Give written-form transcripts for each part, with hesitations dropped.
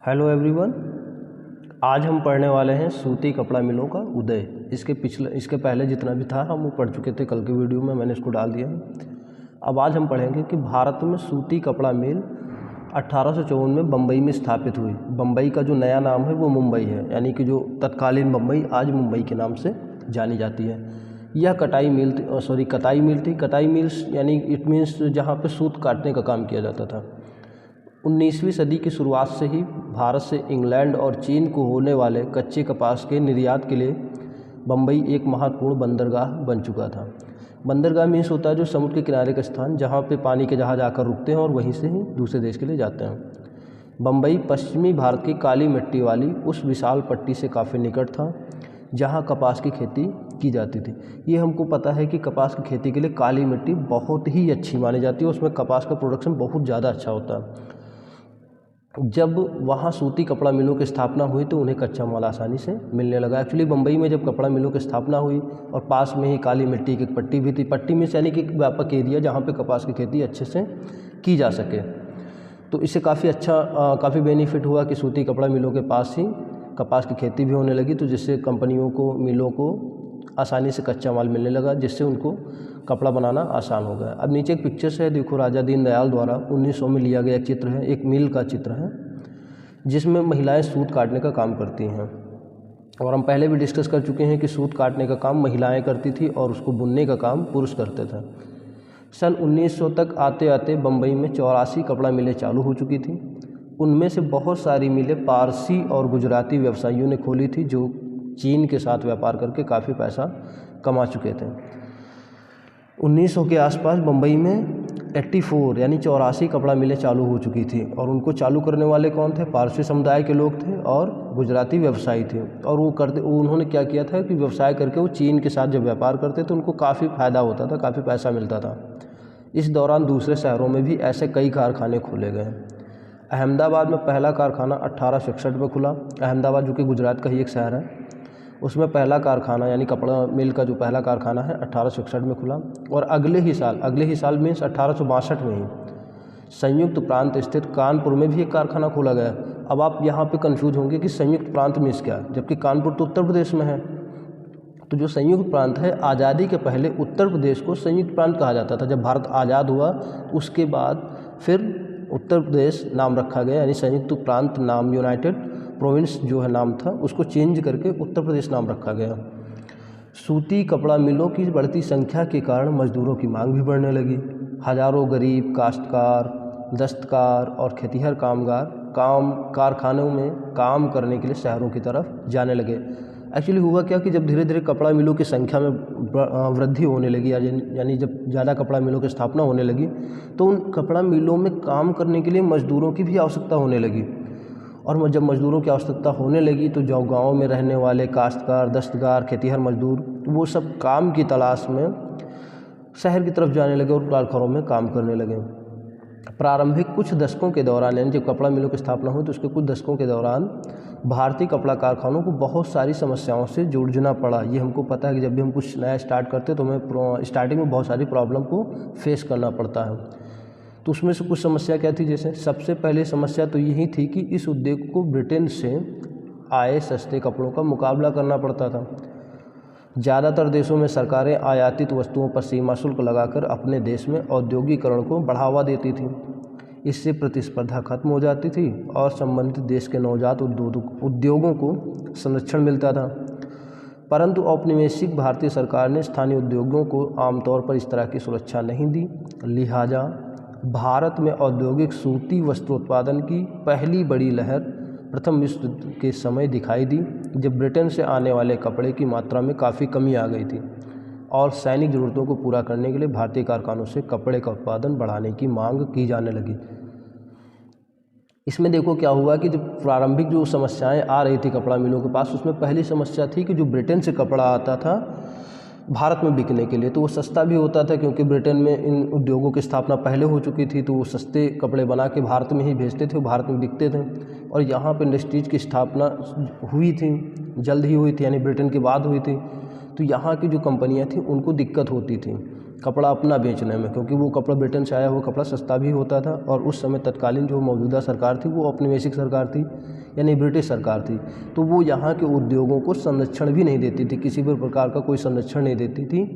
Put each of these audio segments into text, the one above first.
Hello everyone. आज हम पढ़ने वाले हैं सूती कपड़ा मिलों का उदय। इसके पहले जितना भी था हम वो पढ़ चुके थे, कल के वीडियो में मैंने इसको डाल दिया है। अब आज हम पढ़ेंगे कि भारत में सूती कपड़ा मिल 1854 में बम्बई में स्थापित हुई। बम्बई का जो नया नाम है वो मुंबई है, यानी कि जो तत्कालीन बम्बई आज मुंबई के नाम से जानी जाती है। यह कताई मिल थी। कताई मिल्स यानी इट मीन्स जहाँ पे सूत काटने का काम किया जाता था। 19वीं सदी की शुरुआत से ही भारत से इंग्लैंड और चीन को होने वाले कच्चे कपास के निर्यात के लिए बम्बई एक महत्वपूर्ण बंदरगाह बन चुका था। बंदरगाह मीन्स होता है जो समुद्र के किनारे का स्थान जहाँ पे पानी के जहाज आकर रुकते हैं और वहीं से ही दूसरे देश के लिए जाते हैं। बम्बई पश्चिमी भारत की काली मिट्टी वाली उस विशाल पट्टी से काफ़ी निकट था जहाँ कपास की खेती की जाती थी। ये हमको पता है कि कपास की खेती के लिए काली मिट्टी बहुत ही अच्छी मानी जाती है, उसमें कपास का प्रोडक्शन बहुत ज़्यादा अच्छा होता है। जब वहाँ सूती कपड़ा मिलों की स्थापना हुई तो उन्हें कच्चा माल आसानी से मिलने लगा। एक्चुअली बम्बई में जब कपड़ा मिलों की स्थापना हुई और पास में ही काली मिट्टी की पट्टी भी थी। पट्टी में यानी कि एक व्यापक एरिया जहाँ पे कपास की खेती अच्छे से की जा सके, तो इससे काफ़ी बेनिफिट हुआ कि सूती कपड़ा मिलों के पास ही कपास की खेती भी होने लगी, तो जिससे कंपनियों को, मिलों को आसानी से कच्चा माल मिलने लगा, जिससे उनको कपड़ा बनाना आसान हो गया। अब नीचे एक पिक्चर है, देखो, राजा दीनदयाल द्वारा 1900 में लिया गया एक चित्र है, एक मिल का चित्र है जिसमें महिलाएं सूत काटने का काम करती हैं। और हम पहले भी डिस्कस कर चुके हैं कि सूत काटने का काम महिलाएं करती थी और उसको बुनने का काम पुरुष करते थे। सन 1900 तक आते आते बम्बई में 84 कपड़ा मिलें चालू हो चुकी थी। उनमें से बहुत सारी मिलें पारसी और गुजराती व्यवसायियों ने खोली थी जो चीन के साथ व्यापार करके काफ़ी पैसा कमा चुके थे। 1900 के आसपास बम्बई में 84 यानी 84 कपड़ा मिलें चालू हो चुकी थी और उनको चालू करने वाले कौन थे? पारसी समुदाय के लोग थे और गुजराती व्यवसायी थे। और उन्होंने क्या किया था कि व्यवसाय करके वो चीन के साथ जब व्यापार करते तो उनको काफ़ी फ़ायदा होता था, काफ़ी पैसा मिलता था। इस दौरान दूसरे शहरों में भी ऐसे कई कारखाने खोले गए। अहमदाबाद में पहला कारखाना 1866 में खुला। अहमदाबाद जो कि गुजरात का ही एक शहर है, उसमें पहला कारखाना यानी कपड़ा मिल का जो पहला कारखाना है 1866 में खुला। और अगले ही साल मीन्स 1862 में ही संयुक्त प्रांत स्थित कानपुर में भी एक कारखाना खोला गया। अब आप यहाँ पे कंफ्यूज होंगे कि संयुक्त प्रांत मीन्स क्या, जबकि कानपुर तो उत्तर प्रदेश में है। तो जो संयुक्त प्रांत है, आज़ादी के पहले उत्तर प्रदेश को संयुक्त प्रांत कहा जाता था। जब भारत आज़ाद हुआ उसके बाद फिर उत्तर प्रदेश नाम रखा गया, यानी संयुक्त प्रांत नाम, यूनाइटेड प्रोविंस जो है नाम था, उसको चेंज करके उत्तर प्रदेश नाम रखा गया। सूती कपड़ा मिलों की बढ़ती संख्या के कारण मजदूरों की मांग भी बढ़ने लगी। हजारों गरीब काश्तकार, दस्तकार और खेतिहर कामगार कारखानों में काम करने के लिए शहरों की तरफ जाने लगे। एक्चुअली हुआ क्या कि जब धीरे धीरे कपड़ा मिलों की संख्या में वृद्धि होने लगी, यानी जब ज़्यादा कपड़ा मिलों की स्थापना होने लगी तो उन कपड़ा मिलों में काम करने के लिए मजदूरों की भी आवश्यकता होने लगी। और जब मजदूरों की आवश्यकता होने लगी तो जो गाँव में रहने वाले काश्तकार, दस्तकार, खेतिहर मजदूर, वो सब काम की तलाश में शहर की तरफ जाने लगे और कारखानों में काम करने लगे। प्रारंभिक कुछ दशकों के दौरान, यानी जब कपड़ा मिलों की स्थापना हुई तो उसके कुछ दशकों के दौरान भारतीय कपड़ा कारखानों को बहुत सारी समस्याओं से जूझना पड़ा। ये हमको पता है कि जब भी हम कुछ नया स्टार्ट करते हैं तो हमें स्टार्टिंग में बहुत सारी प्रॉब्लम को फेस करना पड़ता है। तो उसमें से कुछ समस्या क्या थी? जैसे सबसे पहले समस्या तो यही थी कि इस उद्योग को ब्रिटेन से आए सस्ते कपड़ों का मुकाबला करना पड़ता था। ज़्यादातर देशों में सरकारें आयातित वस्तुओं पर सीमा शुल्क लगाकर अपने देश में औद्योगिकरण को बढ़ावा देती थी। इससे प्रतिस्पर्धा खत्म हो जाती थी और संबंधित देश के नवजात उद्योगों को संरक्षण मिलता था। परंतु औपनिवेशिक भारतीय सरकार ने स्थानीय उद्योगों को आमतौर पर इस तरह की सुरक्षा नहीं दी। लिहाजा भारत में औद्योगिक सूती वस्त्रोत्पादन की पहली बड़ी लहर प्रथम विश्व युद्ध के समय दिखाई दी, जब ब्रिटेन से आने वाले कपड़े की मात्रा में काफ़ी कमी आ गई थी और सैनिक ज़रूरतों को पूरा करने के लिए भारतीय कारखानों से कपड़े का उत्पादन बढ़ाने की मांग की जाने लगी। इसमें देखो क्या हुआ कि जब प्रारंभिक जो समस्याएं आ रही थी कपड़ा मिलों के पास, उसमें पहली समस्या थी कि जो ब्रिटेन से कपड़ा आता था भारत में बिकने के लिए, तो वो सस्ता भी होता था क्योंकि ब्रिटेन में इन उद्योगों की स्थापना पहले हो चुकी थी, तो वो सस्ते कपड़े बना के भारत में ही भेजते थे, भारत में बिकते थे। और यहाँ पर इंडस्ट्रीज़ की स्थापना हुई थी, जल्द ही हुई थी, यानी ब्रिटेन के बाद हुई थी। तो तो यहाँ की जो कंपनियाँ थी उनको दिक्कत होती थी कपड़ा अपना बेचने में, क्योंकि वो कपड़ा ब्रिटेन से आया हुआ कपड़ा सस्ता भी होता था और उस समय तत्कालीन जो मौजूदा सरकार थी वो औपनिवेशिक सरकार थी, यानी ब्रिटिश सरकार थी। तो वो यहाँ के उद्योगों को संरक्षण भी नहीं देती थी, किसी भी प्रकार का कोई संरक्षण नहीं देती थी।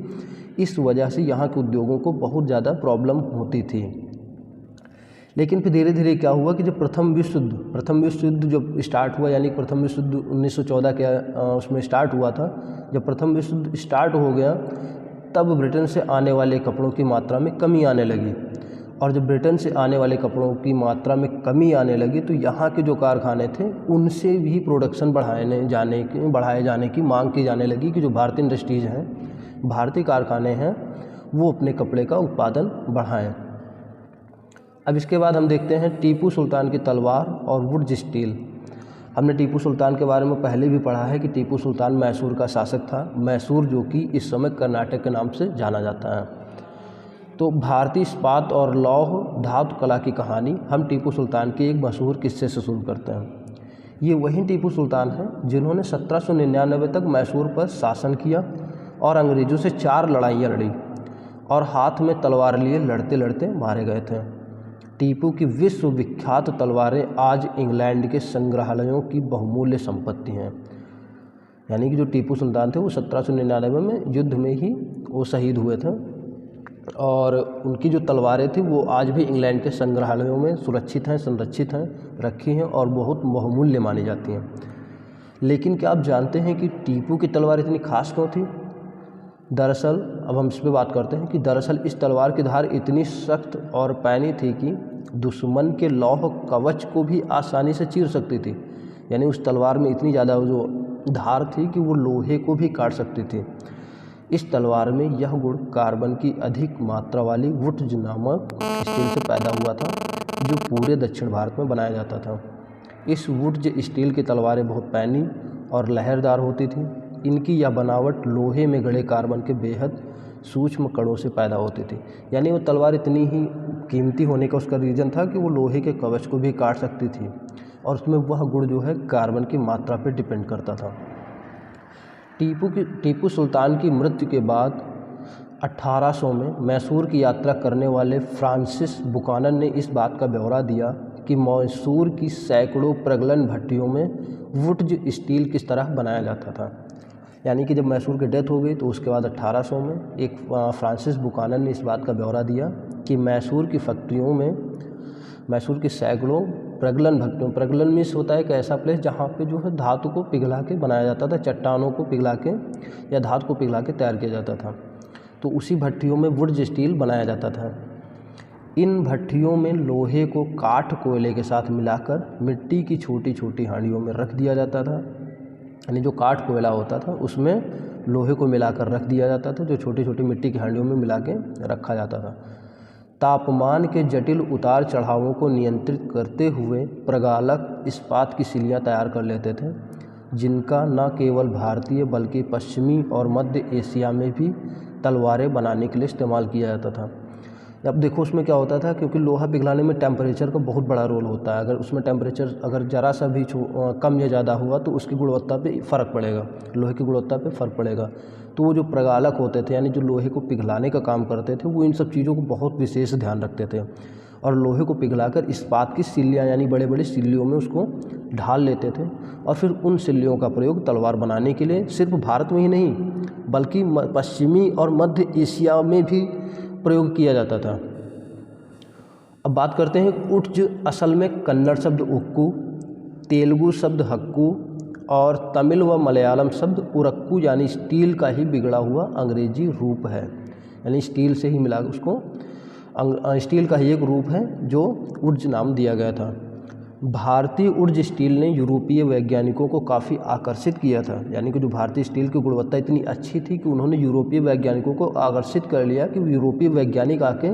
इस वजह से यहाँ के उद्योगों को बहुत ज़्यादा प्रॉब्लम होती थी। लेकिन फिर धीरे धीरे क्या हुआ कि जब प्रथम विश्व युद्ध जब स्टार्ट हुआ, यानी प्रथम विश्व युद्ध 1914 के उसमें स्टार्ट हुआ था। जब प्रथम विश्व युद्ध स्टार्ट हो गया तब ब्रिटेन से आने वाले कपड़ों की मात्रा में कमी आने लगी, और जब ब्रिटेन से आने वाले कपड़ों की मात्रा में कमी आने लगी तो यहाँ के जो कारखाने थे उनसे भी प्रोडक्शन बढ़ाए जाने की मांग की जाने लगी कि जो भारतीय इंडस्ट्रीज़ हैं, भारतीय कारखाने हैं, वो अपने कपड़े का उत्पादन बढ़ाएं। अब इसके बाद हम देखते हैं टीपू सुल्तान की तलवार और वुड्स स्टील। हमने टीपू सुल्तान के बारे में पहले भी पढ़ा है कि टीपू सुल्तान मैसूर का शासक था, मैसूर जो कि इस समय कर्नाटक के नाम से जाना जाता है। तो भारतीय इस्पात और लौह धातु कला की कहानी हम टीपू सुल्तान के एक मशहूर किस्से से शुरू करते हैं। ये वही टीपू सुल्तान हैं जिन्होंने 1799 तक मैसूर पर शासन किया और अंग्रेज़ों से 4 लड़ाइयाँ लड़ी और हाथ में तलवार लिए लड़ते लड़ते मारे गए थे। टीपू की विश्व विख्यात तलवारें आज इंग्लैंड के संग्रहालयों की बहुमूल्य संपत्ति हैं। यानी कि जो टीपू सुल्तान थे वो 1799 में युद्ध में ही वो शहीद हुए थे और उनकी जो तलवारें थी वो आज भी इंग्लैंड के संग्रहालयों में सुरक्षित हैं, संरक्षित हैं, रखी हैं और बहुत बहुमूल्य मानी जाती हैं। लेकिन क्या आप जानते हैं कि टीपू की तलवार इतनी खास क्यों थी? दरअसल अब हम इस पर बात करते हैं कि दरअसल इस तलवार की धार इतनी सख्त और पैनी थी कि दुश्मन के लौह कवच को भी आसानी से चीर सकती थी। यानी उस तलवार में इतनी ज़्यादा जो धार थी कि वो लोहे को भी काट सकती थी। इस तलवार में यह गुण कार्बन की अधिक मात्रा वाली वुड्स नामक स्टील से पैदा हुआ था, जो पूरे दक्षिण भारत में बनाया जाता था। इस वुड्स स्टील की तलवारें बहुत पैनी और लहरदार होती थी। इनकी यह बनावट लोहे में गढ़े कार्बन के बेहद सूक्ष्म कणों से पैदा होती थी। यानी वो तलवार इतनी ही कीमती होने का उसका रीज़न था कि वो लोहे के कवच को भी काट सकती थी और उसमें वह गुण जो है कार्बन की मात्रा पर डिपेंड करता था। टीपू सुल्तान की मृत्यु के बाद 1800 में मैसूर की यात्रा करने वाले फ्रांसिस बुकानन ने इस बात का ब्यौरा दिया कि मैसूर की सैकड़ों प्रगलन भट्टियों में वुड्स स्टील किस तरह बनाया जाता था। यानी कि जब मैसूर की डेथ हो गई तो उसके बाद 1800 में एक फ्रांसिस बुकानन ने इस बात का ब्यौरा दिया कि मैसूर की फैक्ट्रियों में मैसूर की सैकड़ों प्रगलन भट्टियों, प्रगलन मीन्स होता है एक ऐसा प्लेस जहाँ पे जो है धातु को पिघला के बनाया जाता था, चट्टानों को पिघला के या धातु को पिघला के तैयार किया जाता था। तो उसी भट्टियों में वुड्स स्टील बनाया जाता था। इन भट्टियों में लोहे को काठ कोयले के साथ मिलाकर मिट्टी की छोटी छोटी हांडियों में रख दिया जाता था। यानी जो काठ कोयला होता था उसमें लोहे को मिलाकर रख दिया जाता था, जो छोटी छोटी मिट्टी की हांडियों में मिला के रखा जाता था। तापमान के जटिल उतार चढ़ावों को नियंत्रित करते हुए प्रगालक इस्पात की सिल्लियाँ तैयार कर लेते थे, जिनका न केवल भारतीय बल्कि पश्चिमी और मध्य एशिया में भी तलवारें बनाने के लिए इस्तेमाल किया जाता था। अब देखो उसमें क्या होता था, क्योंकि लोहा पिघलाने में टेम्परेचर का बहुत बड़ा रोल होता है। अगर उसमें टेम्परेचर अगर ज़रा सा भी कम या ज़्यादा हुआ तो उसकी गुणवत्ता पे फ़र्क पड़ेगा, लोहे की गुणवत्ता पे फ़र्क पड़ेगा। तो वो जो प्रगालक होते थे यानी जो लोहे को पिघलाने का काम करते थे वो इन सब चीज़ों को बहुत विशेष ध्यान रखते थे और लोहे को पिघलाकर इस्पात की सिल्लियाँ यानी बड़े बड़े सिल्लियों में उसको ढाल लेते थे और फिर उन सिल्लियों का प्रयोग तलवार बनाने के लिए सिर्फ भारत में ही नहीं बल्कि पश्चिमी और मध्य एशिया में भी प्रयोग किया जाता था। अब बात करते हैं वुड्स असल में कन्नड़ शब्द उक्कू, तेलुगु शब्द हक्कू और तमिल व मलयालम शब्द उरक्कू यानी स्टील का ही बिगड़ा हुआ अंग्रेजी रूप है। यानी स्टील से ही मिला उसको स्टील का ही एक रूप है जो वुड्स नाम दिया गया था। भारतीय वुड्स स्टील ने यूरोपीय वैज्ञानिकों को काफ़ी आकर्षित किया था। यानी कि जो भारतीय स्टील की गुणवत्ता इतनी अच्छी थी कि उन्होंने यूरोपीय वैज्ञानिकों को आकर्षित कर लिया कि यूरोपीय वैज्ञानिक आके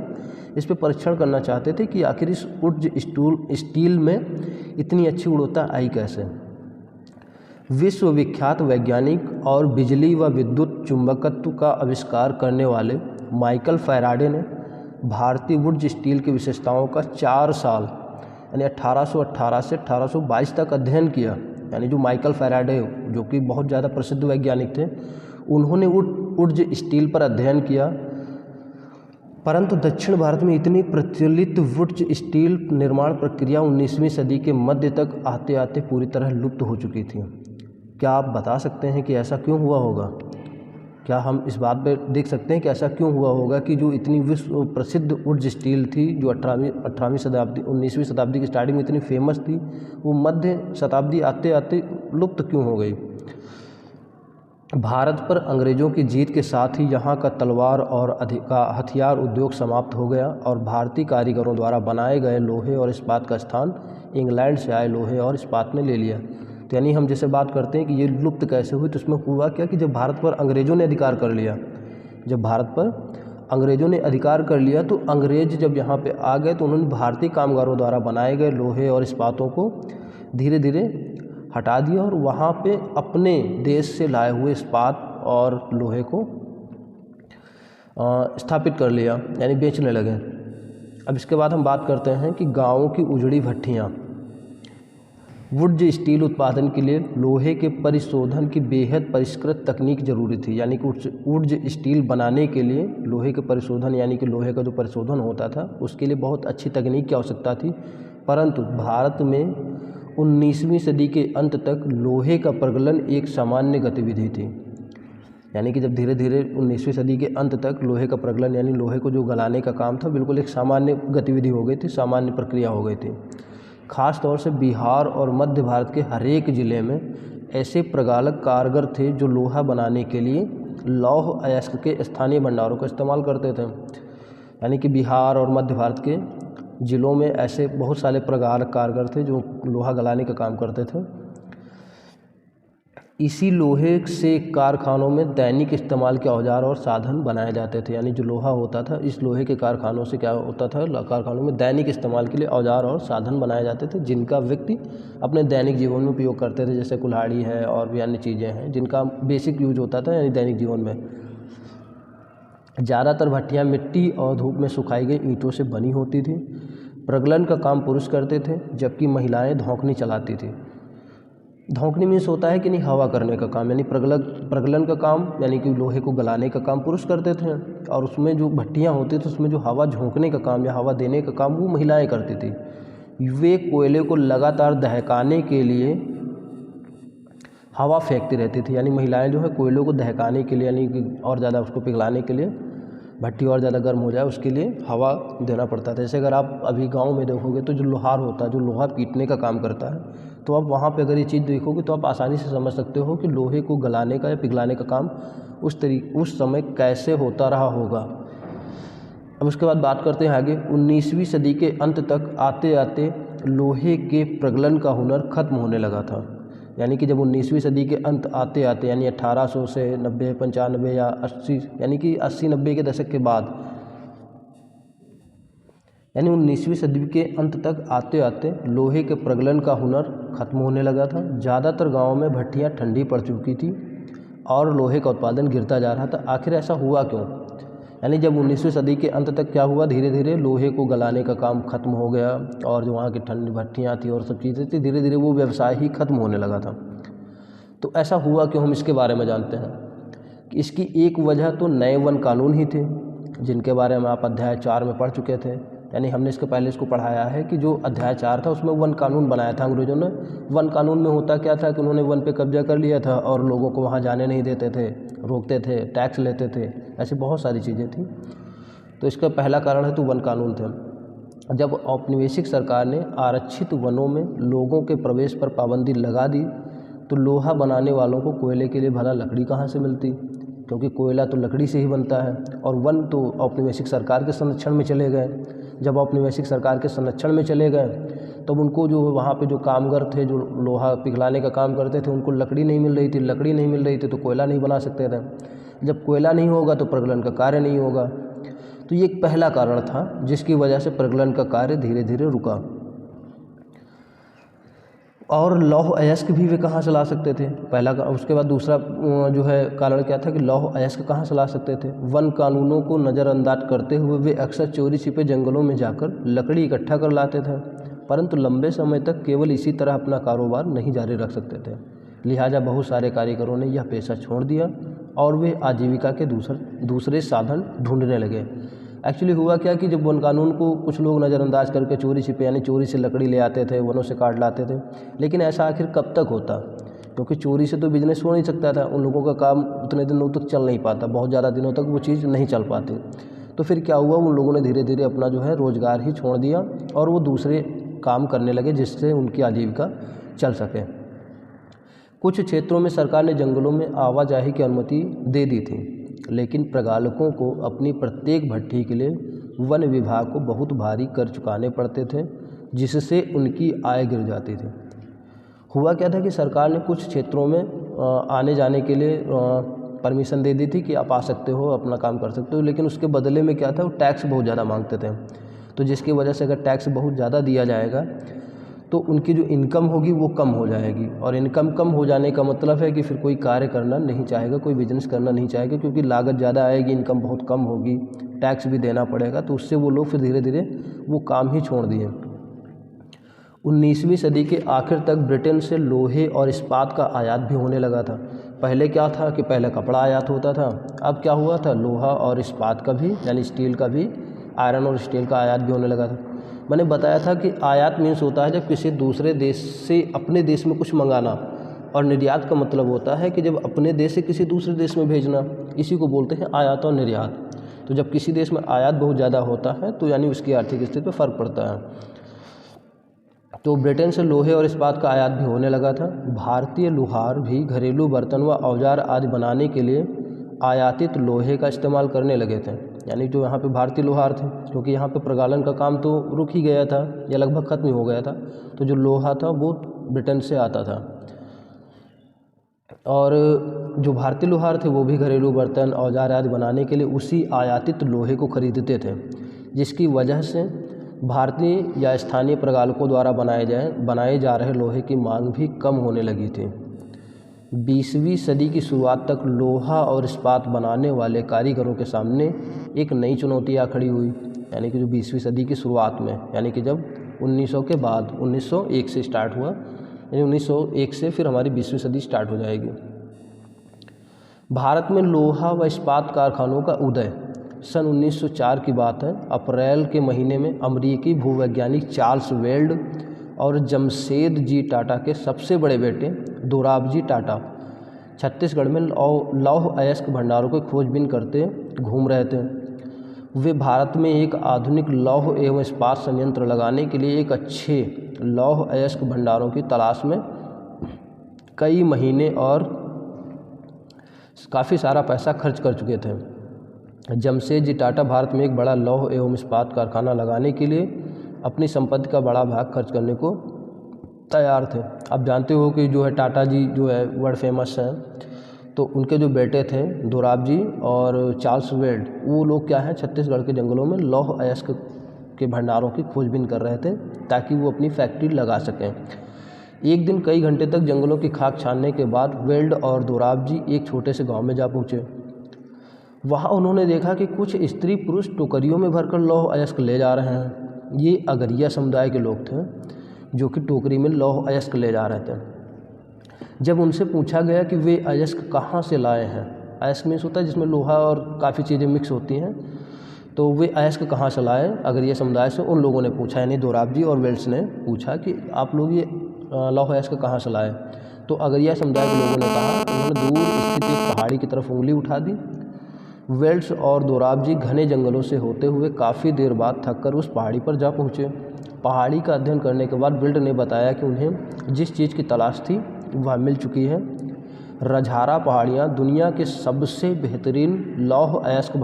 इस पर परीक्षण करना चाहते थे कि आखिर इस वुड्स स्टील में इतनी अच्छी गुणवत्ता आई कैसे। विश्वविख्यात वैज्ञानिक और बिजली व विद्युत चुंबकत्व का आविष्कार करने वाले माइकल फैराडे ने भारतीय वुड्स स्टील की विशेषताओं का 4 साल यानी 1818 से 1822 तक अध्ययन किया। यानी जो माइकल फैराडे जो कि बहुत ज़्यादा प्रसिद्ध वैज्ञानिक थे उन्होंने ऊर्ज स्टील पर अध्ययन किया, परंतु दक्षिण भारत में इतनी प्रचलित वुड्स स्टील निर्माण प्रक्रिया 19वीं सदी के मध्य तक आते आते पूरी तरह लुप्त हो चुकी थी। क्या आप बता सकते हैं कि ऐसा क्यों हुआ होगा? क्या हम इस बात पे देख सकते हैं कि ऐसा क्यों हुआ होगा कि जो इतनी विश्व प्रसिद्ध वुड्स स्टील थी, जो 18वीं शताब्दी 19वीं शताब्दी की स्टार्टिंग में इतनी फेमस थी, वो मध्य शताब्दी आते आते लुप्त क्यों हो गई? भारत पर अंग्रेज़ों की जीत के साथ ही यहाँ का तलवार और हथियार उद्योग समाप्त हो गया और भारतीय कारीगरों द्वारा बनाए गए लोहे और इस्पात का स्थान इंग्लैंड से आए लोहे और इस्पात ने ले लिया। तो यानी हम जैसे बात करते हैं कि ये लुप्त कैसे हुई, तो इसमें हुआ क्या कि जब भारत पर अंग्रेज़ों ने अधिकार कर लिया, जब भारत पर अंग्रेज़ों ने अधिकार कर लिया तो अंग्रेज़ जब यहाँ पे आ गए तो उन्होंने भारतीय कामगारों द्वारा बनाए गए लोहे और इस्पातों को धीरे धीरे हटा दिया और वहाँ पे अपने देश से लाए हुए इस्पात और लोहे को स्थापित कर लिया, यानी बेचने लगे। अब इसके बाद हम बात करते हैं कि गाँवों की उजड़ी भट्टियाँ। वुड्स स्टील उत्पादन के लिए लोहे के परिशोधन की बेहद परिष्कृत तकनीक जरूरी थी, यानी कि वुड्स स्टील बनाने के लिए लोहे के परिशोधन यानी कि लोहे का जो परिशोधन होता था उसके लिए बहुत अच्छी तकनीक की आवश्यकता थी। परंतु भारत में 19वीं सदी के अंत तक लोहे का प्रगलन एक सामान्य गतिविधि थी, यानी कि जब धीरे धीरे 19वीं सदी के अंत तक लोहे का प्रगलन यानी लोहे को जो गलाने का काम था बिल्कुल एक सामान्य गतिविधि हो गई थी, सामान्य प्रक्रिया हो गई थी। ख़ास तौर से बिहार और मध्य भारत के हर एक ज़िले में ऐसे प्रगालक कारगर थे जो लोहा बनाने के लिए लौह अयस्क के स्थानीय भंडारों का इस्तेमाल करते थे। यानी कि बिहार और मध्य भारत के ज़िलों में ऐसे बहुत सारे प्रगालक कारगर थे जो लोहा गलाने का काम करते थे। इसी लोहे से कारखानों में दैनिक इस्तेमाल के औजार और साधन बनाए जाते थे, यानी जो लोहा होता था इस लोहे के कारखानों से क्या होता था, कारखानों में दैनिक इस्तेमाल के लिए औजार और साधन बनाए जाते थे जिनका व्यक्ति अपने दैनिक जीवन में उपयोग करते थे, जैसे कुल्हाड़ी है और भी अन्य चीज़ें हैं जिनका बेसिक यूज होता था यानी दैनिक जीवन में। ज़्यादातर भट्टियाँ मिट्टी और धूप में सुखाई गई ईंटों से बनी होती थी। प्रगलन का काम पुरुष करते थे जबकि महिलाएं धौंकनी चलाती थी। धौंकनी मीन्स होता है कि नहीं हवा करने का काम, यानी प्रगलन का काम यानी कि लोहे को गलाने का काम पुरुष करते थे और उसमें जो भट्टियाँ होती थी उसमें जो हवा झोंकने का काम या हवा देने का काम वो महिलाएं करती थी। वे कोयले को लगातार दहकाने के लिए हवा फेंकती रहती थी, यानी महिलाएं जो है कोयलों को दहकाने के लिए यानी कि और ज़्यादा उसको पिघलाने के लिए भट्टी और ज़्यादा गर्म हो जाए उसके लिए हवा देना पड़ता था। जैसे अगर आप अभी गांव में देखोगे तो जो लोहार होता है जो लोहा पीटने का काम करता है तो आप वहाँ पे अगर ये चीज़ देखोगे तो आप आसानी से समझ सकते हो कि लोहे को गलाने का या पिघलाने का काम उस समय कैसे होता रहा होगा। अब उसके बाद बात करते हैं आगे। 19वीं सदी के अंत तक आते आते लोहे के प्रगलन का हुनर खत्म होने लगा था, यानी कि जब 19वीं सदी के अंत आते आते यानी 1800 से 90 95 या 80 यानी कि 80-90 के दशक के बाद यानी 19वीं सदी के अंत तक आते आते लोहे के प्रगलन का हुनर खत्म होने लगा था। ज़्यादातर गाँवों में भट्टियाँ ठंडी पड़ चुकी थी और लोहे का उत्पादन गिरता जा रहा था। आखिर ऐसा हुआ क्यों? यानी जब 19वीं सदी के अंत तक क्या हुआ, धीरे धीरे लोहे को गलाने का काम खत्म हो गया और जो वहाँ की ठंडी भट्टियाँ थी और सब चीज़ें थी धीरे धीरे वो व्यवसाय ही खत्म होने लगा था। तो ऐसा हुआ क्यों, हम इसके बारे में जानते हैं कि इसकी एक वजह तो नए वन कानून ही थे जिनके बारे में आप अध्याय 4 में पढ़ चुके थे। यानी हमने इसके पहले इसको पढ़ाया है कि जो अध्याय 4 था उसमें वन कानून बनाया था अंग्रेज़ों ने। वन कानून में होता क्या था कि उन्होंने वन पे कब्जा कर लिया था और लोगों को वहाँ जाने नहीं देते थे, रोकते थे, टैक्स लेते थे, ऐसी बहुत सारी चीज़ें थी। तो इसका पहला कारण है तो वन कानून थे। जब औपनिवेशिक सरकार ने आरक्षित वनों में लोगों के प्रवेश पर पाबंदी लगा दी तो लोहा बनाने वालों को कोयले के लिए भला लकड़ी कहाँ से मिलती, क्योंकि कोयला तो लकड़ी से ही बनता है और वन तो औपनिवेशिक सरकार के संरक्षण में चले गए। जब औपनिवेशिक सरकार के संरक्षण में चले गए तब उनको जो वहाँ पे जो कामगार थे जो लोहा पिघलाने का काम करते थे उनको लकड़ी नहीं मिल रही थी, लकड़ी नहीं मिल रही थी तो कोयला नहीं बना सकते थे। जब कोयला नहीं होगा तो प्रगलन का कार्य नहीं होगा। तो ये एक पहला कारण था जिसकी वजह से प्रगलन का कार्य धीरे धीरे रुका। और लौह अयस्क भी वे कहाँ से ला सकते थे, पहला। उसके बाद दूसरा जो है कारण क्या था कि लौह अयस्क कहाँ से ला सकते थे। वन कानूनों को नज़रअंदाज करते हुए वे अक्सर चोरी छिपे जंगलों में जाकर लकड़ी इकट्ठा कर लाते थे, परंतु लंबे समय तक केवल इसी तरह अपना कारोबार नहीं जारी रख सकते थे। लिहाजा बहुत सारे कारीगरों ने यह पेशा छोड़ दिया और वे आजीविका के दूसरे साधन ढूंढने लगे। एक्चुअली हुआ क्या कि जब वन कानून को कुछ लोग नज़रअंदाज करके चोरी छिपे यानी चोरी से लकड़ी ले आते थे, वनों से काट लाते थे, लेकिन ऐसा आखिर कब तक होता, क्योंकि चोरी से तो बिजनेस हो नहीं सकता था, उन लोगों का काम उतने दिनों तक चल नहीं पाता, बहुत ज़्यादा दिनों तक वो चीज़ नहीं चल पाती। तो फिर क्या हुआ, उन लोगों ने धीरे धीरे अपना जो है रोज़गार ही छोड़ दिया और वो दूसरे काम करने लगे जिससे उनकी आजीविका चल सके। कुछ क्षेत्रों में सरकार ने जंगलों में आवाजाही की अनुमति दे दी थी, लेकिन प्रगालकों को अपनी प्रत्येक भट्ठी के लिए वन विभाग को बहुत भारी कर चुकाने पड़ते थे, जिससे उनकी आय गिर जाती थी। हुआ क्या था कि सरकार ने कुछ क्षेत्रों में आने जाने के लिए परमिशन दे दी थी कि आप आ सकते हो, अपना काम कर सकते हो, लेकिन उसके बदले में क्या था, वो टैक्स बहुत ज़्यादा मांगते थे। तो जिसकी वजह से अगर टैक्स बहुत ज़्यादा दिया जाएगा तो उनकी जो इनकम होगी वो कम हो जाएगी, और इनकम कम हो जाने का मतलब है कि फिर कोई कार्य करना नहीं चाहेगा, कोई बिजनेस करना नहीं चाहेगा, क्योंकि लागत ज़्यादा आएगी, इनकम बहुत कम होगी, टैक्स भी देना पड़ेगा, तो उससे वो लोग फिर धीरे धीरे वो काम ही छोड़ दिए। 19वीं सदी के आखिर तक ब्रिटेन से लोहे और इस्पात का आयात भी होने लगा था। पहले क्या था कि पहले कपड़ा आयात होता था, अब क्या हुआ था, लोहा और इस्पात का भी यानी स्टील का भी, आयरन और स्टील का आयात भी होने लगा था। मैंने बताया था कि आयात मीन्स होता है जब किसी दूसरे देश से अपने देश में कुछ मंगाना, और निर्यात का मतलब होता है कि जब अपने देश से किसी दूसरे देश में भेजना, इसी को बोलते हैं आयात और निर्यात। तो जब किसी देश में आयात बहुत ज़्यादा होता है तो यानी उसकी आर्थिक स्थिति पर फ़र्क पड़ता है। तो ब्रिटेन से लोहे और इस्पात का आयात भी होने लगा था। भारतीय लुहार भी घरेलू बर्तन व औजार आदि बनाने के लिए आयातित लोहे का इस्तेमाल करने लगे थे, यानी जो यहाँ पे भारतीय लुहार थे, क्योंकि यहाँ पे प्रगालन का काम तो रुक ही गया था या लगभग ख़त्म ही हो गया था, तो जो लोहा था वो ब्रिटेन से आता था। और जो भारतीय लुहार थे वो भी घरेलू बर्तन औजार आदि बनाने के लिए उसी आयातित लोहे को खरीदते थे, जिसकी वजह से भारतीय या स्थानीय प्रगालकों द्वारा बनाए जा रहे लोहे की मांग भी कम होने लगी थी। 20वीं सदी की शुरुआत तक लोहा और इस्पात बनाने वाले कारीगरों के सामने एक नई चुनौती आ खड़ी हुई, यानी कि जो 20वीं सदी की शुरुआत में, यानी कि जब 1900 के बाद 1901 से स्टार्ट हुआ, यानी 1901 से फिर हमारी 20वीं सदी स्टार्ट हो जाएगी। भारत में लोहा व इस्पात कारखानों का उदय सन 1904 की बात है। अप्रैल के महीने में अमेरिकी भूवैज्ञानिक चार्ल्स वेल्ड और जमशेदजी टाटा के सबसे बड़े बेटे दोराबजी टाटा छत्तीसगढ़ में लौह अयस्क भंडारों की खोजबीन करते घूम रहे थे। वे भारत में एक आधुनिक लौह एवं इस्पात संयंत्र लगाने के लिए एक अच्छे लौह अयस्क भंडारों की तलाश में कई महीने और काफ़ी सारा पैसा खर्च कर चुके थे। जमशेदजी टाटा भारत में एक बड़ा लौह एवं इस्पात कारखाना लगाने के लिए अपनी संपत्ति का बड़ा भाग खर्च करने को तैयार थे। आप जानते हो कि जो है टाटा जी जो है वर्ल्ड फेमस हैं, तो उनके जो बेटे थे दोराबजी और चार्ल्स वेल्ड, वो लोग क्या है छत्तीसगढ़ के जंगलों में लौह अयस्क के भंडारों की खोजबीन कर रहे थे ताकि वो अपनी फैक्ट्री लगा सकें। एक दिन कई घंटे तक जंगलों की खाक छानने के बाद वेल्ड और दोराबजी एक छोटे से गाँव में जा पहुँचे। वहाँ उन्होंने देखा कि कुछ स्त्री पुरुष टोकरियों में भरकर लौह अयस्क ले जा रहे हैं। ये अगरिया समुदाय के लोग थे जो कि टोकरी में लौह अयस्क ले जा रहे थे। जब उनसे पूछा गया कि वे अयस्क कहाँ से लाए हैं, अयस्क मीन्स होता है जिसमें लोहा और काफ़ी चीज़ें मिक्स होती हैं, तो वे अयस्क कहाँ से लाए, अगरिया समुदाय से उन लोगों ने पूछा, यानी दोराबजी और वेल्ड्स ने पूछा कि आप लोग ये लौह अयस्क कहाँ से लाए। तो अगरिया समुदाय के लोगों ने कहा, उन्होंने दूर स्थित एक पहाड़ी की तरफ उंगली उठा दी। वेल्ड्स और दोराबजी घने जंगलों से होते हुए काफ़ी देर बाद थककर उस पहाड़ी पर जा पहुँचे। पहाड़ी का अध्ययन करने के बाद वेल्ड ने बताया कि उन्हें जिस चीज़ की तलाश थी वह मिल चुकी है। रजहारा पहाड़ियाँ दुनिया के सबसे बेहतरीन लौह अयस्क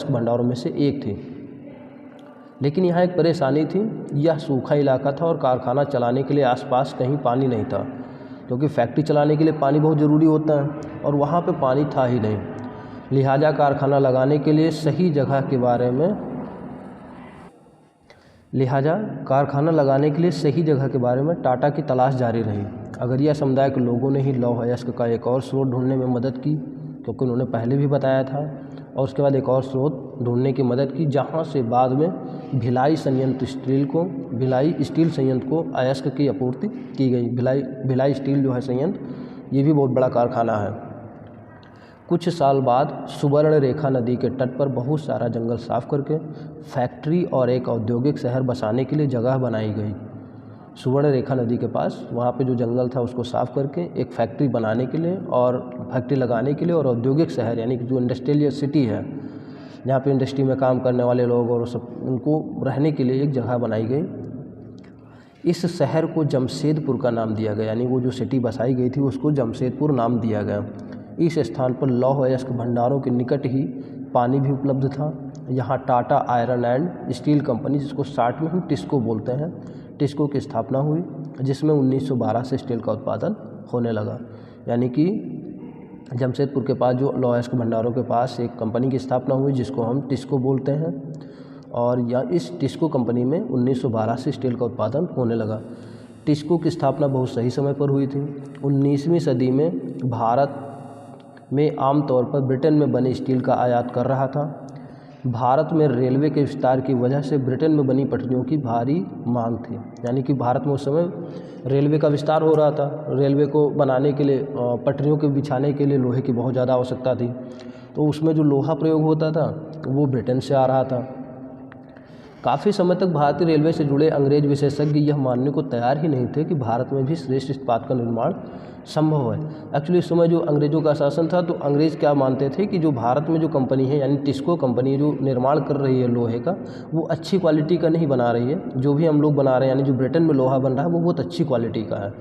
भंडारों में से एक थी, लेकिन यहाँ एक परेशानी थी। यह सूखा इलाका था और कारखाना चलाने के लिए आसपास कहीं पानी नहीं था, क्योंकि फैक्ट्री चलाने के लिए पानी बहुत ज़रूरी होता है और वहाँ पे पानी था ही नहीं। लिहाजा कारखाना लगाने के लिए सही जगह के बारे में टाटा की तलाश जारी रही। अगरिया समुदाय के लोगों ने ही लौह अयस्क का एक और स्रोत ढूंढने में मदद की, क्योंकि उन्होंने पहले भी बताया था, और उसके बाद एक और स्रोत ढूंढने की मदद की, जहाँ से बाद में भिलाई स्टील संयंत्र को अयस्क की आपूर्ति की गई। भिलाई स्टील जो है संयंत्र, ये भी बहुत बड़ा कारखाना है। कुछ साल बाद सुवर्ण रेखा नदी के तट पर बहुत सारा जंगल साफ करके फैक्ट्री और एक औद्योगिक शहर बसाने के लिए जगह बनाई गई। सुवर्ण रेखा नदी के पास वहाँ पे जो जंगल था उसको साफ करके एक फैक्ट्री बनाने के लिए और फैक्ट्री लगाने के लिए और औद्योगिक शहर यानी कि जो इंडस्ट्रियल सिटी है जहाँ पे इंडस्ट्री में काम करने वाले लोग और सब उनको रहने के लिए एक जगह बनाई गई। इस शहर को जमशेदपुर का नाम दिया गया, यानी वो जो सिटी बसाई गई थी उसको जमशेदपुर नाम दिया गया। इस स्थान पर लौह अयस्क भंडारों के निकट ही पानी भी उपलब्ध था। यहाँ Tata iron and steel company, जिसको शॉर्ट में हम टिस्को बोलते हैं, टिस्को की स्थापना हुई, जिसमें 1912 से स्टील का उत्पादन होने लगा। यानी कि जमशेदपुर के पास जो लौह अयस्क भंडारों के पास एक कंपनी की स्थापना हुई जिसको हम टिस्को बोलते हैं, और या इस टिस्को कंपनी में 1912 से स्टील का उत्पादन होने लगा। टिस्को की स्थापना बहुत सही समय पर हुई थी। 19वीं सदी में भारत में आमतौर पर ब्रिटेन में बने स्टील का आयात कर रहा था। भारत में रेलवे के विस्तार की वजह से ब्रिटेन में बनी पटरियों की भारी मांग थी। यानी कि भारत में उस समय रेलवे का विस्तार हो रहा था। रेलवे को बनाने के लिए, पटरियों के बिछाने के लिए लोहे की बहुत ज़्यादा आवश्यकता थी, तो उसमें जो लोहा प्रयोग होता था वो ब्रिटेन से आ रहा था। काफ़ी समय तक भारतीय रेलवे से जुड़े अंग्रेज विशेषज्ञ यह मानने को तैयार ही नहीं थे कि भारत में भी श्रेष्ठ इस्पात का निर्माण संभव है। एक्चुअली इस समय जो अंग्रेज़ों का शासन था, तो अंग्रेज़ क्या मानते थे कि जो भारत में जो कंपनी है यानी टिस्को कंपनी जो निर्माण कर रही है लोहे का, वो अच्छी क्वालिटी का नहीं बना रही है। जो भी हम लोग बना रहे हैं, यानी जो ब्रिटेन में लोहा बन रहा है वो बहुत अच्छी क्वालिटी का है,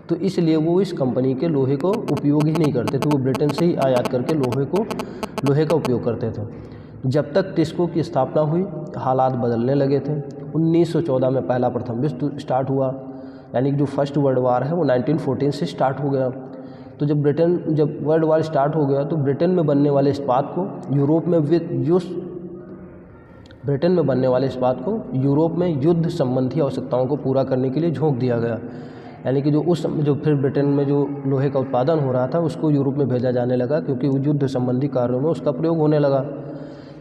तो इसलिए वो इस कंपनी के लोहे को उपयोग ही नहीं करते थे। वो ब्रिटेन से ही आयात करके लोहे का उपयोग करते थे। जब तक टिस्को की स्थापना हुई हालात बदलने लगे थे। 1914 में पहला प्रथम विश्व स्टार्ट हुआ, यानी कि जो फर्स्ट वर्ल्ड वार है वो 1914 से स्टार्ट हो गया। तो जब वर्ल्ड वार स्टार्ट हो गया तो ब्रिटेन में बनने वाले इस्पात को यूरोप में युद्ध संबंधी आवश्यकताओं को पूरा करने के लिए झोंक दिया गया। यानी कि जो फिर ब्रिटेन में जो लोहे का उत्पादन हो रहा था उसको यूरोप में भेजा जाने लगा, क्योंकि युद्ध संबंधी कार्यों में उसका प्रयोग होने लगा।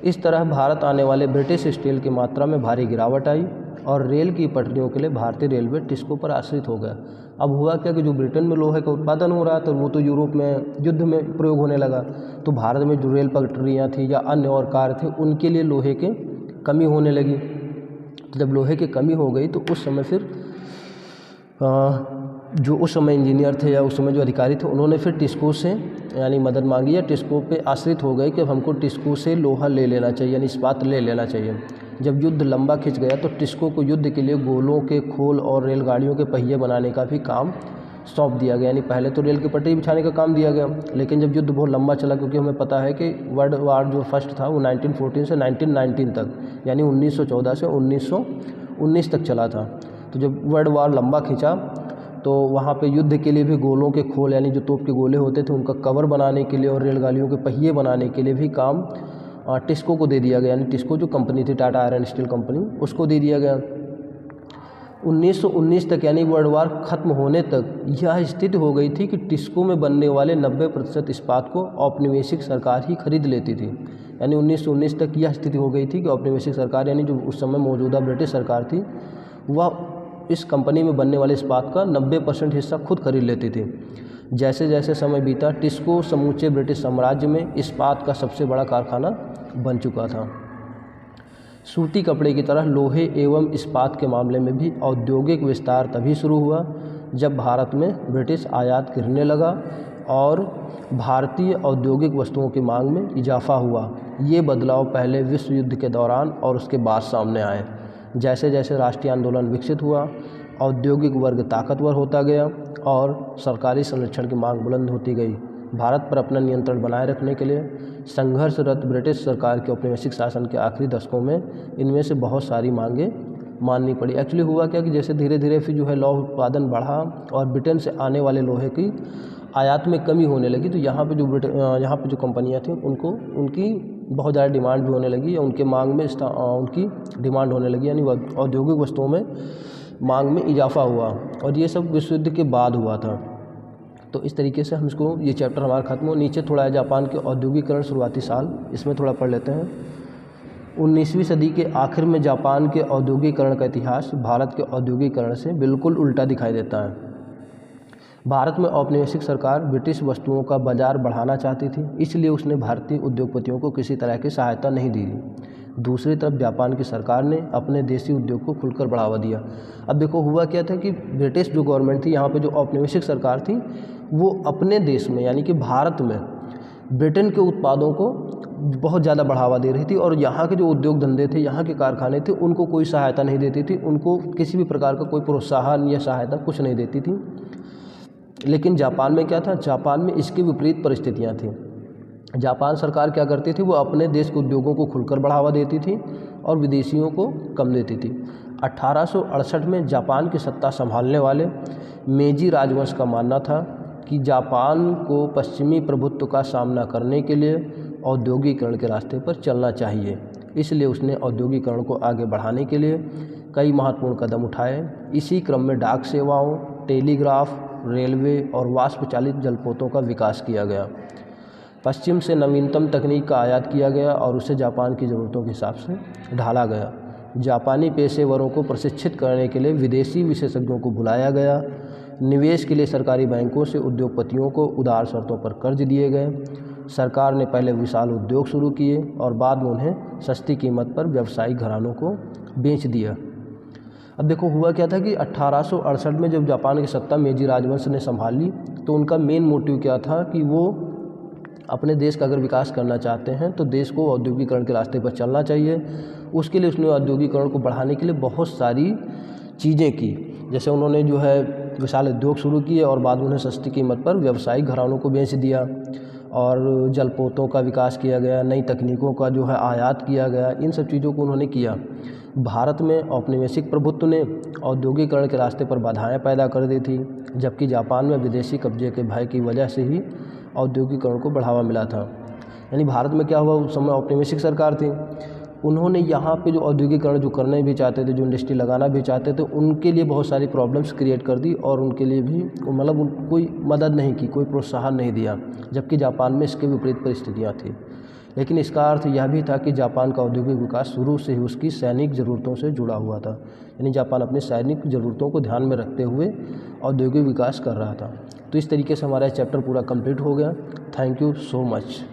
इस तरह भारत आने वाले ब्रिटिश स्टील की मात्रा में भारी गिरावट आई और रेल की पटरियों के लिए भारतीय रेलवे टिस्को पर आश्रित हो गया। अब हुआ क्या कि जो ब्रिटेन में लोहे का उत्पादन हो रहा था वो तो यूरोप में युद्ध में प्रयोग होने लगा, तो भारत में जो रेल पटरियाँ थी या अन्य और कार्य थे उनके लिए लोहे के कमी होने लगी। तो जब लोहे की कमी हो गई तो उस समय फिर जो उस समय इंजीनियर थे या उस समय जो अधिकारी थे उन्होंने फिर टिस्को से यानी मदद मांगी या टिस्को पे आश्रित हो गए कि हमको टिस्को से लोहा ले लेना चाहिए, यानी इस्पात ले लेना चाहिए। जब युद्ध लंबा खिंच गया तो टिस्को को युद्ध के लिए गोलों के खोल और रेलगाड़ियों के पहिए बनाने का भी काम सौंप दिया गया। यानी पहले तो रेल की पटरी बिछाने का काम दिया गया, लेकिन जब युद्ध बहुत लंबा चला, क्योंकि हमें पता है कि वर्ल्ड वार जो फर्स्ट था वो 1914 से 1919 तक, यानी 1914 से 1919 तक चला था। तो जब वर्ल्ड वार लंबा खिंचा तो वहाँ पे युद्ध के लिए भी गोलों के खोल यानी जो तोप के गोले होते थे उनका कवर बनाने के लिए और रेलगाड़ियों के पहिए बनाने के लिए भी काम टिस्को को दे दिया गया। यानी टिस्को जो कंपनी थी टाटा आयरन स्टील कंपनी, उसको दे दिया गया। 1919 तक यानी वर्ल्ड वार ख़त्म होने तक यह स्थिति हो गई थी कि टिस्को में बनने वाले 90% इस्पात को औपनिवेशिक सरकार ही खरीद लेती थी। यानी 1919 तक यह स्थिति हो गई थी कि औपनिवेशिक सरकार यानी जो उस समय मौजूदा ब्रिटिश सरकार थी वह इस कंपनी में बनने वाले इस्पात का 90% हिस्सा खुद खरीद लेती थी। जैसे जैसे समय बीता टिस्को समूचे ब्रिटिश साम्राज्य में इस्पात का सबसे बड़ा कारखाना बन चुका था। सूती कपड़े की तरह लोहे एवं इस्पात के मामले में भी औद्योगिक विस्तार तभी शुरू हुआ जब भारत में ब्रिटिश आयात गिरने लगा और भारतीय औद्योगिक वस्तुओं की मांग में इजाफा हुआ। ये बदलाव पहले विश्व युद्ध के दौरान और उसके बाद सामने आए। जैसे जैसे राष्ट्रीय आंदोलन विकसित हुआ, औद्योगिक वर्ग ताकतवर होता गया और सरकारी संरक्षण की मांग बुलंद होती गई। भारत पर अपना नियंत्रण बनाए रखने के लिए संघर्षरत ब्रिटिश सरकार के औपनिवेशिक शासन के आखिरी दशकों में इनमें से बहुत सारी मांगें माननी पड़ी। एक्चुअली हुआ क्या कि जैसे धीरे धीरे फिर जो है लौह उत्पादन बढ़ा और ब्रिटेन से आने वाले लोहे की आयात में कमी होने लगी, तो यहाँ पे जो कंपनियाँ थीं उनकी बहुत ज़्यादा डिमांड भी होने लगी या उनके मांग में उनकी डिमांड होने लगी, यानी औद्योगिक वस्तुओं में मांग में इजाफा हुआ और ये सब विश्व युद्ध के बाद हुआ था। तो इस तरीके से हम इसको ये चैप्टर हमारा खत्म हो। नीचे थोड़ा है जापान के औद्योगिकरण शुरुआती साल, इसमें थोड़ा पढ़ लेते हैं। 19वीं सदी के आखिर में जापान के औद्योगिकरण का इतिहास भारत के औद्योगिकरण से बिल्कुल उल्टा दिखाई देता है। भारत में औपनिवेशिक सरकार ब्रिटिश वस्तुओं का बाजार बढ़ाना चाहती थी, इसलिए उसने भारतीय उद्योगपतियों को किसी तरह की सहायता नहीं दी। दूसरी तरफ जापान की सरकार ने अपने देसी उद्योग को खुलकर बढ़ावा दिया। अब देखो हुआ क्या था कि ब्रिटिश जो गवर्नमेंट थी, यहाँ पे जो औपनिवेशिक सरकार थी, वो अपने देश में यानी कि भारत में ब्रिटेन के उत्पादों को बहुत ज़्यादा बढ़ावा दे रही थी और यहाँ के जो उद्योग धंधे थे, यहाँ के कारखाने थे, उनको कोई सहायता नहीं देती थी, उनको किसी भी प्रकार का कोई प्रोत्साहन या सहायता कुछ नहीं देती थी। लेकिन जापान में क्या था, जापान में इसकी विपरीत परिस्थितियाँ थीं। जापान सरकार क्या करती थी, वो अपने देश के उद्योगों को खुलकर बढ़ावा देती थी और विदेशियों को कम देती थी। 1868 में जापान की सत्ता संभालने वाले मेजी राजवंश का मानना था कि जापान को पश्चिमी प्रभुत्व का सामना करने के लिए औद्योगिकरण के रास्ते पर चलना चाहिए। इसलिए उसने औद्योगिकरण को आगे बढ़ाने के लिए कई महत्वपूर्ण कदम उठाए। इसी क्रम में डाक सेवाओं, टेलीग्राफ, रेलवे और वाष्प चालित जलपोतों का विकास किया गया। पश्चिम से नवीनतम तकनीक का आयात किया गया और उसे जापान की ज़रूरतों के हिसाब से ढाला गया। जापानी पेशेवरों को प्रशिक्षित करने के लिए विदेशी विशेषज्ञों को बुलाया गया। निवेश के लिए सरकारी बैंकों से उद्योगपतियों को उदार शर्तों पर कर्ज दिए गए। सरकार ने पहले विशाल उद्योग शुरू किए और बाद में उन्हें सस्ती कीमत पर व्यावसायिक घरानों को बेच दिया। अब देखो हुआ क्या था कि 1868 में जब जापान की सत्ता मेजी राजवंश ने संभाली, तो उनका मेन मोटिव क्या था कि वो अपने देश का अगर विकास करना चाहते हैं तो देश को औद्योगिकरण के रास्ते पर चलना चाहिए। उसके लिए उसने औद्योगिकरण को बढ़ाने के लिए बहुत सारी चीज़ें की। जैसे उन्होंने जो है विशाल उद्योग शुरू किए और बाद में उन्हें सस्ती कीमत पर व्यावसायिक घरानों को बेच दिया और जलपोतों का विकास किया गया, नई तकनीकों का जो है आयात किया गया। इन सब चीज़ों को उन्होंने किया। भारत में औपनिवेशिक प्रभुत्व ने औद्योगिकरण के रास्ते पर बाधाएं पैदा कर दी थी, जबकि जापान में विदेशी कब्जे के भय की वजह से ही औद्योगिकरण को बढ़ावा मिला था। यानी भारत में क्या हुआ, उस समय औपनिवेशिक सरकार थी, उन्होंने यहाँ पे जो औद्योगिकरण जो करने भी चाहते थे, जो इंडस्ट्री लगाना भी चाहते थे, उनके लिए बहुत सारी प्रॉब्लम्स क्रिएट कर दी और उनके लिए भी मतलब कोई मदद नहीं की, कोई प्रोत्साहन नहीं दिया, जबकि जापान में इसके विपरीत परिस्थितियाँ थी। लेकिन इसका अर्थ यह भी था कि जापान का औद्योगिक विकास शुरू से ही उसकी सैनिक ज़रूरतों से जुड़ा हुआ था। यानी जापान अपनी सैनिक ज़रूरतों को ध्यान में रखते हुए औद्योगिक विकास कर रहा था। तो इस तरीके से हमारा चैप्टर पूरा कंप्लीट हो गया। Thank you so much.